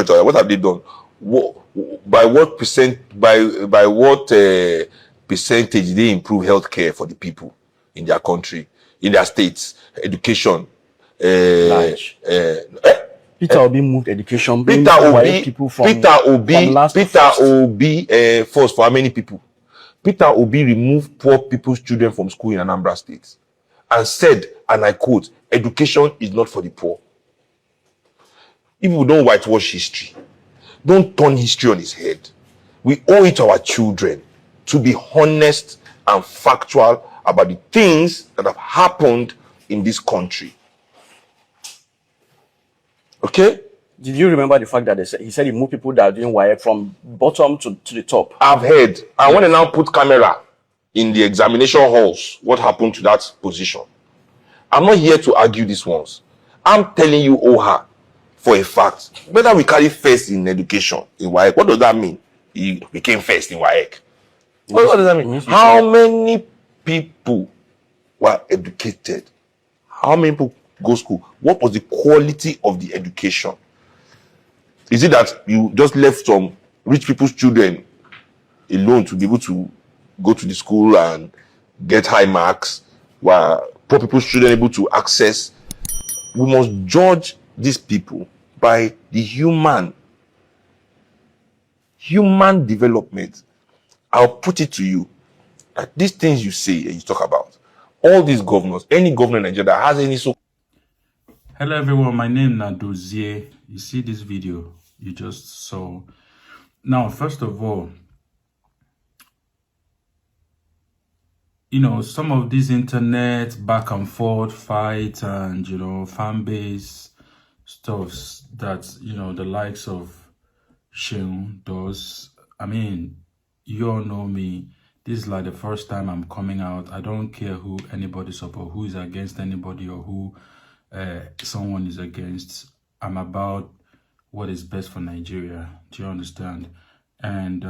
question. What have they done? What, by what percent? By what percentage they improve healthcare for the people in their country, in their states, education? Large. Peter Obi moved education. Peter Obi, first for how many people? Peter Obi removed poor people's children from school in Anambra State and said, and I quote, education is not for the poor. If we don't whitewash history, don't turn history on its head. We owe it to our children to be honest and factual about the things that have happened in this country. Okay? Did you remember the fact that he said he moved people that are doing wire from bottom to the top? I've heard. I want to now put camera in the examination halls. What happened to that position? I'm not here to argue these ones. I'm telling you, Oha, for a fact, whether we carry first in education in WAEC, what does that mean? He became first in WAEC. What does that mean? How many people were educated? How many people go to school? What was the quality of the education? Is it that you just left some rich people's children alone to be able to go to the school and get high marks, while poor people's children able to access? We must judge these people by the human development. I'll put it to you that these things you say and you talk about, all these governors, any governor in Nigeria that has any so. Hello everyone, my name is Dozie. You see this video you just saw. Now, first of all, some of these internet back and forth fights and fan base stuffs that the likes of Sheung does. I mean, you all know me. This is like the first time I'm coming out. I don't care who anybody support, who is against anybody, or who someone is against. I'm about what is best for Nigeria. Do you understand? And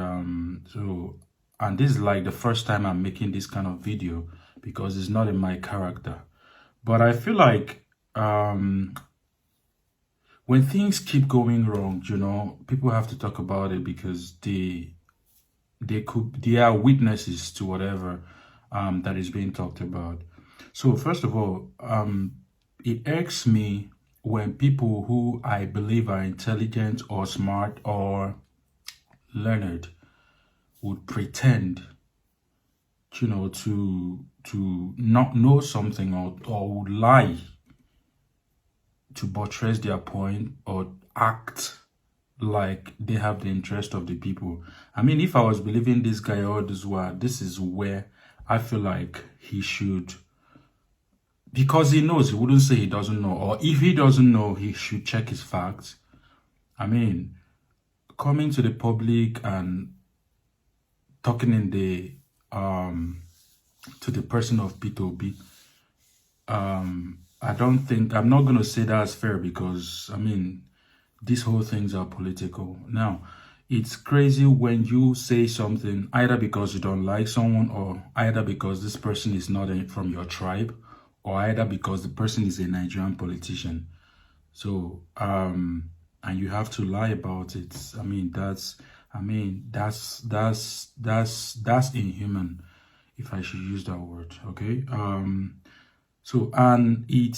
and this is like the first time I'm making this kind of video because it's not in my character. But I feel like when things keep going wrong, people have to talk about it because they are witnesses to whatever that is being talked about. So first of all, it irks me when people who I believe are intelligent or smart or learned would pretend, to not know something or would lie to buttress their point or act like they have the interest of the people. I mean, if I was believing this guy all this while, this is where I feel like he should, because he knows, he wouldn't say he doesn't know, or if he doesn't know, he should check his facts. I mean, coming to the public and talking in the to the person of P2B, I'm not going to say that's fair because, I mean, these whole things are political. Now, it's crazy when you say something either because you don't like someone, or either because this person is not from your tribe, or either because the person is a Nigerian politician. So, and you have to lie about it. I mean, that's inhuman, if I should use that word. Okay. So, and it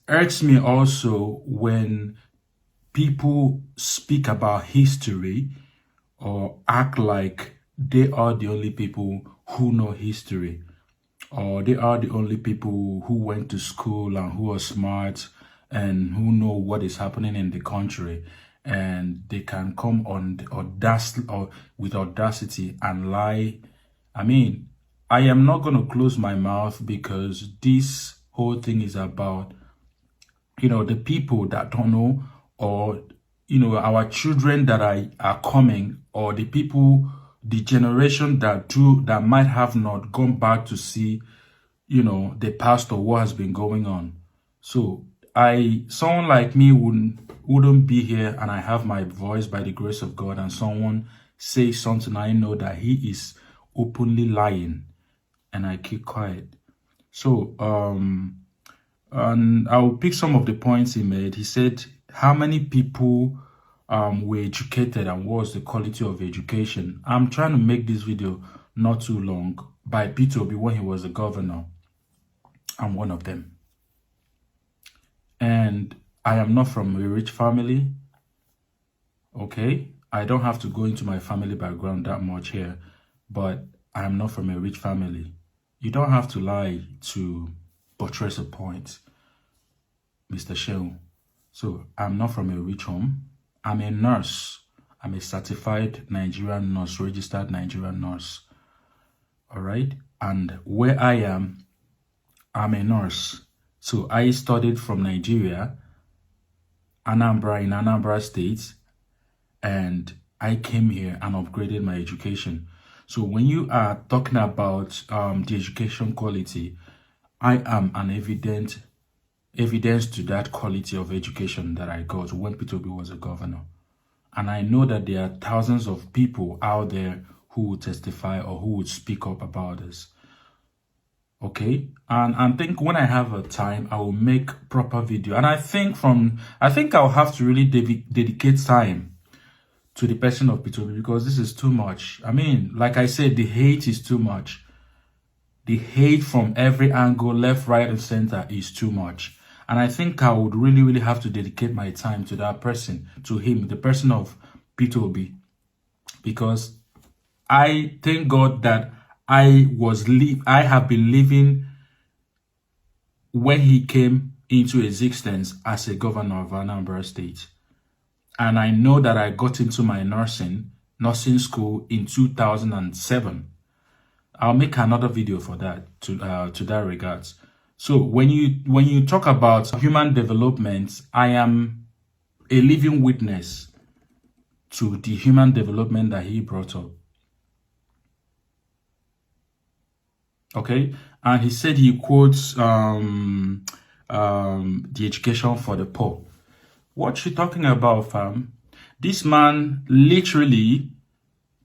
irks me also when people speak about history or act like they are the only people who know history, or they are the only people who went to school and who are smart and who know what is happening in the country, and they can come on with audacity and lie. I mean, I am not going to close my mouth because this whole thing is about, the people that don't know, or, our children that are coming, or the people, the generation that might have not gone back to see, the past or what has been going on. So someone like me wouldn't be here, and I have my voice by the grace of God, and someone say something, I know that he is openly lying, and I keep quiet. So, and I'll pick some of the points he made. He said, how many people were educated and what's the quality of education. I'm trying to make this video not too long by Peter Obi when he was a governor. I'm one of them. And I am not from a rich family. Okay, I don't have to go into my family background that much here, but I am not from a rich family. You don't have to lie to buttress a point, Mr. Shehu. So I'm not from a rich home. I'm a nurse. I'm a certified Nigerian nurse, registered Nigerian nurse. All right. And where I am, I'm a nurse. So I studied from Nigeria, Anambra, in Anambra State, and I came here and upgraded my education. So when you are talking about the education quality, I am an evidence to that quality of education that I got when Peter Obi was a governor. And I know that there are thousands of people out there who would testify or who would speak up about this. Okay, and I think when I have a time, I will make proper video. And I think I'll have to really dedicate time to the person of Peter Obi, because this is too much. I mean, like I said, the hate is too much. The hate from every angle, left, right, and center is too much. And I think I would really, really have to dedicate my time to that person, to him, the person of Peter Obi, because I thank God that I have been living when he came into existence as a governor of Anambra State. And I know that I got into my nursing school in 2007. I'll make another video for that, to that regards. So when you talk about human development, I am a living witness to the human development that he brought up. Okay, and he said he quotes the education for the poor. What you talking about, fam? This man literally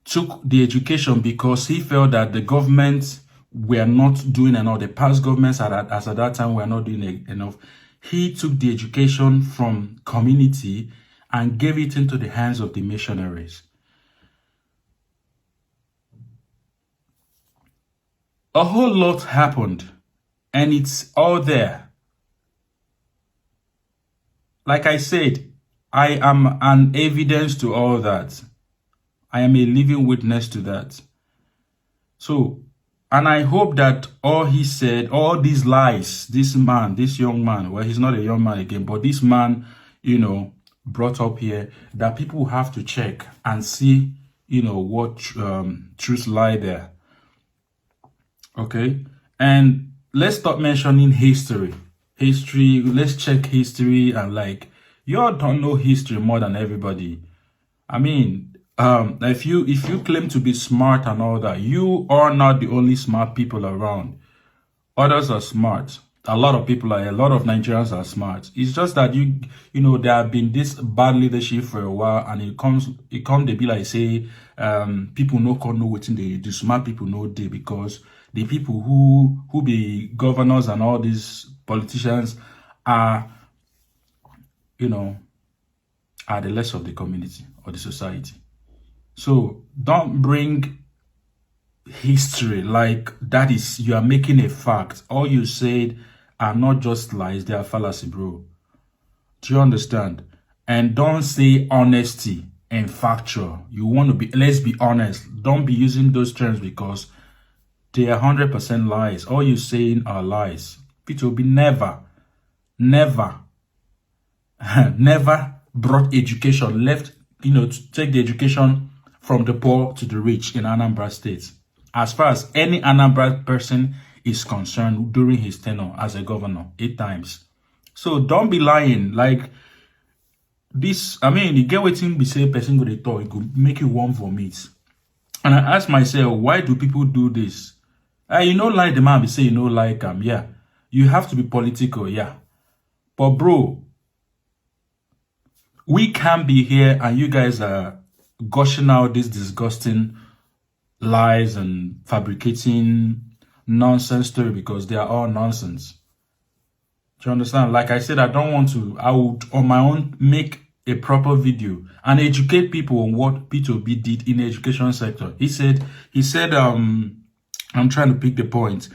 took the education because he felt that the government were not doing enough. The past governments at that time were not doing enough. He took the education from community and gave it into the hands of the missionaries. A whole lot happened, and it's all there. Like I said, I am an evidence to all that. I am a living witness to that. So, and I hope that all he said, all these lies, this young man, well, he's not a young man again, but this man, brought up here, that people have to check and see, what truth lie there. Okay, and let's stop mentioning history. Let's check history, and like, you all don't know history more than everybody. I mean, if you claim to be smart and all that, you are not the only smart people around. Others are smart. A lot of Nigerians are smart. It's just that there have been this bad leadership for a while, and it comes to be like, say, people no know what they do. Smart people know they, because the people who be governors and all these politicians are the less of the community or the society. So don't bring history like that is you are making a fact. All you said are not just lies, they are fallacy, bro. Do you understand? And don't say honesty and factual. You want to be, let's be honest. Don't be using those terms because they are 100% lies. All you're saying are lies. Peter Obi never brought education, left, to take the education from the poor to the rich in Anambra State. As far as any Anambra person is concerned during his tenure as a governor, 8 times. So don't be lying. Like this, I mean, you get waiting be say person go to talk, it could make you warm vomit. And I ask myself, why do people do this? Like the man be say, like yeah. You have to be political, yeah. But bro, we can't be here and you guys are gushing out this disgusting lies and fabricating nonsense story because they are all nonsense. Do you understand? Like I said, I would on my own make a proper video and educate people on what P2B did in the education sector. He said, I'm trying to pick the point.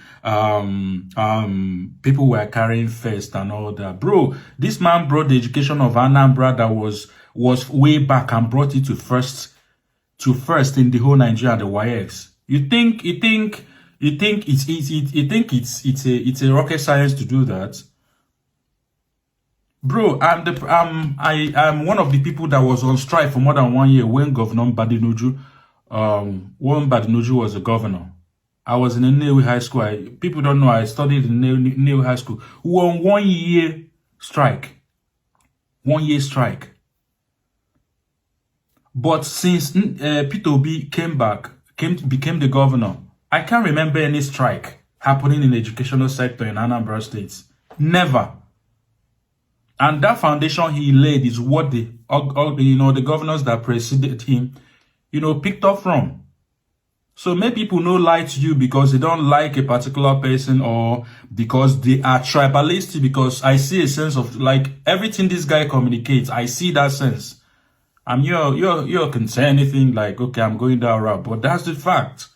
People were carrying first and all that. Bro, this man brought the education of Anambra that was way back and brought it to first in the whole Nigeria, the YX. You think it's a rocket science to do that? Bro, I'm one of the people that was on strike for more than 1 year when Governor Badinuju, when Badinuju was the governor. I was in a Nnewi High School. People don't know I studied in Nnewi High School. We were on 1 year strike. 1 year strike. But since Peter Obi became the governor, I can't remember any strike happening in the educational sector in Anambra State. Never. And that foundation he laid is what the governors that preceded him, picked up from. So many people no lie to you because they don't like a particular person or because they are tribalistic, because I see a sense of like everything this guy communicates. I see that sense. You can say anything like, okay, I'm going that route, but that's the fact.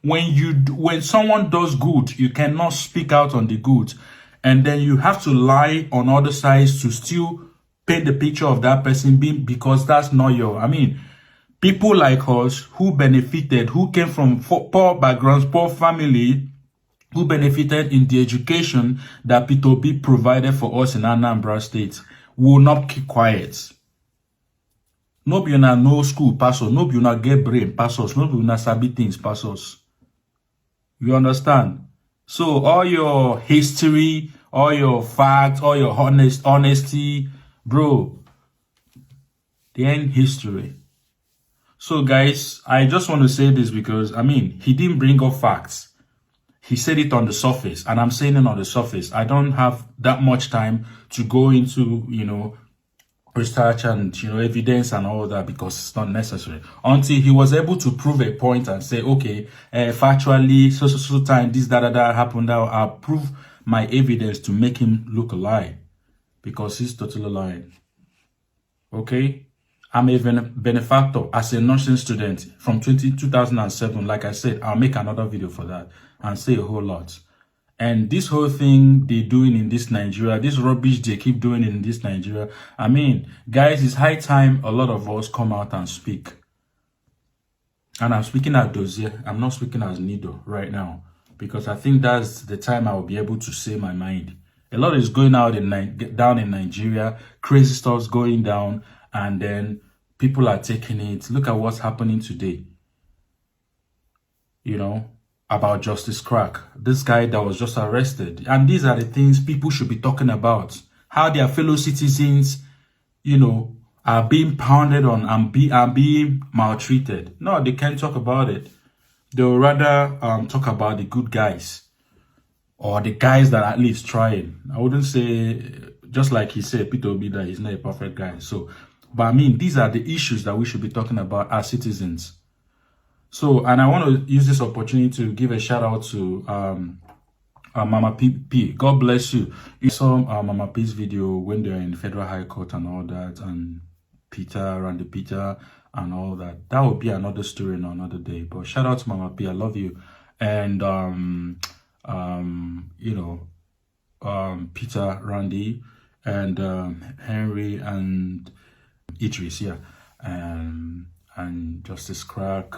When someone does good, you cannot speak out on the good. And then you have to lie on other sides to still paint the picture of that person because that's not people like us who benefited, who came from poor backgrounds, poor family, who benefited in the education that P2B provided for us in Anambra State, will not keep quiet. No be una no school pass us, no be una get brain pass us, no be una sabi things pass us. You understand? So all your history, all your facts, all your honesty, bro, they ain't history. So guys, I just want to say this because, he didn't bring up facts. He said it on the surface, and I'm saying it on the surface. I don't have that much time to go into, research and, evidence and all that because it's not necessary. Until he was able to prove a point and say, okay, factually, so time, this, that happened, I'll prove my evidence to make him look a lie because he's totally lying. Okay? I'm a benefactor as a nursing student from 2007. Like I said, I'll make another video for that and say a whole lot. And this whole thing they're doing in this Nigeria, this rubbish they keep doing in this Nigeria, guys, it's high time a lot of us come out and speak. And I'm speaking as Dozie. I'm not speaking as Nido right now. Because I think that's the time I will be able to say my mind. A lot is going out down in Nigeria. Crazy stuff's going down. And then people are taking it. Look at what's happening today. About Justice Crack. This guy that was just arrested. And these are the things people should be talking about. How their fellow citizens, are being pounded on and being maltreated. No, they can't talk about it. They'll rather talk about the good guys. Or the guys that are at least trying. I wouldn't say, just like he said, Peter Obi, that he's not a perfect guy. But these are the issues that we should be talking about as citizens. So, and I want to use this opportunity to give a shout out to Mama P. God bless you. You saw Mama P's video when they're in the Federal High Court and all that, and Randy Peter and all that. That would be another story on another day. But shout out to Mama P. I love you. And Peter, Randy, and Henry and Idris, and Justice Crack.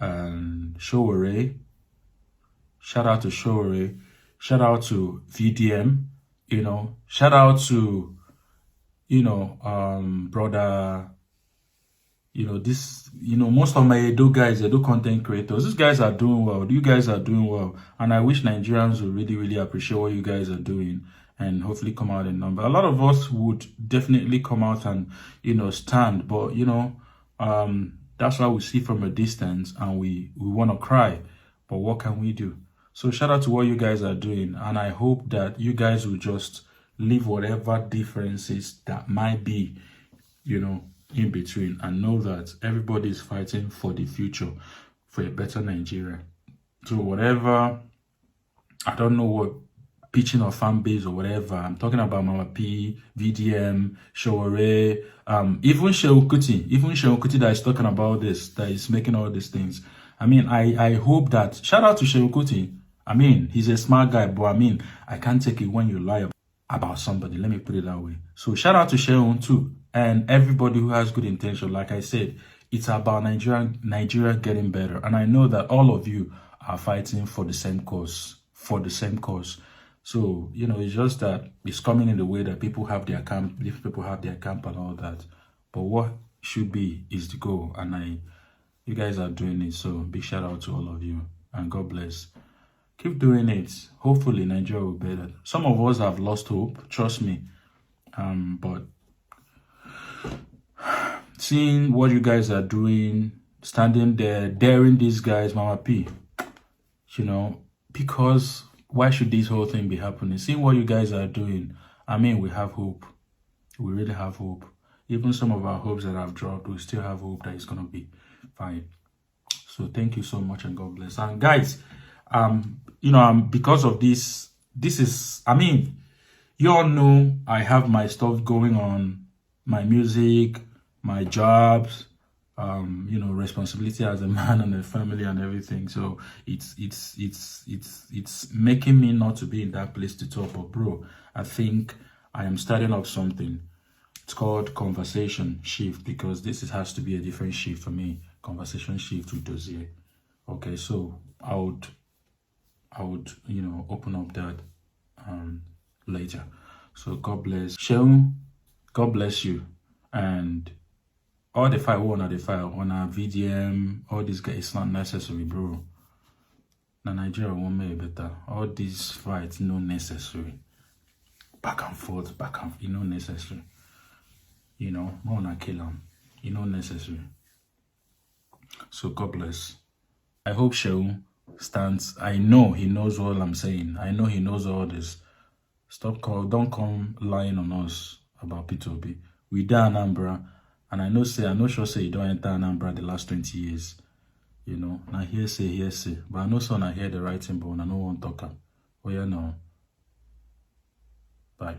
And Showore, shout out to Showore, shout out to VDM, shout out to, brother, most of my Edo guys, Edo content creators, these guys are doing well. You guys are doing well. And I wish Nigerians would really, really appreciate what you guys are doing and hopefully come out in number. A lot of us would definitely come out and, stand, but, that's why we see from a distance and we want to cry. But what can we do? So shout out to what you guys are doing. And I hope that you guys will just leave whatever differences that might be, in between, and know that everybody is fighting for the future, for a better Nigeria. So whatever, I don't know what pitching of fan base or whatever. I'm talking about Mama P, VDM, Showore, even Shehu Kuti that is talking about this, that is making all these things. I mean, I hope that, shout out to Shehu Kuti. I mean, he's a smart guy, but I mean, I can't take it when you lie about somebody. Let me put it that way. So shout out to Shehu too, and everybody who has good intention. Like I said, it's about Nigeria getting better. And I know that all of you are fighting for the same cause, So, you know, it's just that it's coming in the way that people have their camp, different people have their camp and all that. But what should be is the goal. And you guys are doing it. So big shout out to all of you, and God bless. Keep doing it. Hopefully Nigeria will be better. Some of us have lost hope, trust me. But seeing what you guys are doing, standing there, daring these guys, Mama P, you know, because why should this whole thing be happening? Seeing what you guys are doing, I mean, we have hope. We really have hope. Even some of our hopes that have dropped, we still have hope that it's going to be fine. So thank you so much, and God bless. And guys, you know, because of this is, I mean, you all know I have my stuff going on, my music, my jobs, you know, responsibility as a man and a family and everything. So it's making me not to be in that place to talk. But bro, I think I am starting up something. It's called Conversation Shift, because has to be a different shift for me. Conversation Shift with Dozie. Okay, so I would, you know, open up that later. So God bless. Sheung, God bless you. And all the file on our VDM, all this guys, it's not necessary, bro. Now Nigeria won't make it better. All these fights, no necessary. Back and forth, you know, necessary. You know, more than kill them. You know, necessary. So God bless. I hope Shehu stands. I know he knows what I'm saying. I know he knows all this. Don't come lying on us about P2B. We done Anambra, and I know sure say you don't enter Anambra the last 20 years. You know, now hearsay. But I know son I hear the right thing, but I know one talker. Oh yeah, no. Bye.